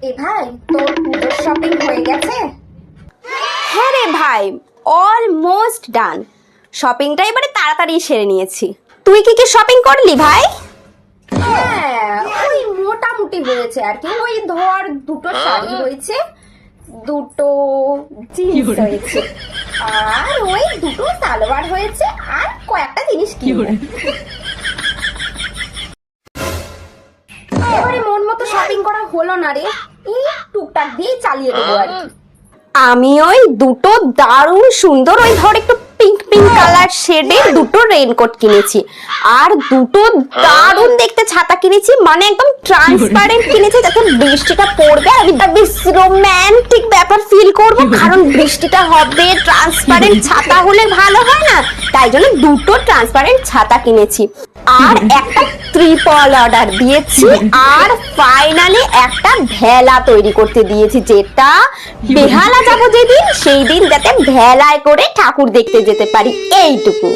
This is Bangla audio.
এ ভাই, তোর পুজোর শপিং হয়ে গেছে? হ্যাঁ রে ভাই, অলমোস্ট ডান। শপিংটা এবারে তাড়াতাড়ি সেরে নিয়েছি। তুই কি কি শপিং করলি ভাই? হ্যাঁ, ওই মোটামুটি হয়েছে আর কি। ওই ধর দুটো শাড়ি হয়েছে, দুটো জিন্স হয়েছে, আর ওই দুটো সালোয়ার হয়েছে, আর কয়েকটা জিনিস কিনবো। এবারে মন মতো শপিং করা হলো না রে, এই টুকটাক দিয়ে চালিয়ে দেবো আর কি। আমি ওই দুটো দারুণ সুন্দর ওই ধর একটু পিঙ্ক পিঙ্ক কালার শেডের দুটো রেইনকোট কিনেছি, আর দুটো দারুণ দেখতে ছাতা কিনেছি, মানে একদম ট্রান্সপারেন্ট কিনেছি যাতে বৃষ্টিটা পড়বে আমি বেশ রোম্যান্টিক ব্যাপার ফিল করব, কারণ বৃষ্টিটা হবে, ট্রান্সপারেন্ট ছাতা হলে ভালো হয় না, তাই জন্য দুটো ট্রান্সপারেন্ট ছাতা কিনেছি, আর একটা ত্রিপল অর্ডার দিয়েছি, আর ফাইনালি একটা ভেলা তৈরি করতে দিয়েছি, যেটা বেহালা যাবো যেদিন সেই দিন যাতে ভেলায় করে ঠাকুর দেখতে যেতে পারি, এইটুকু।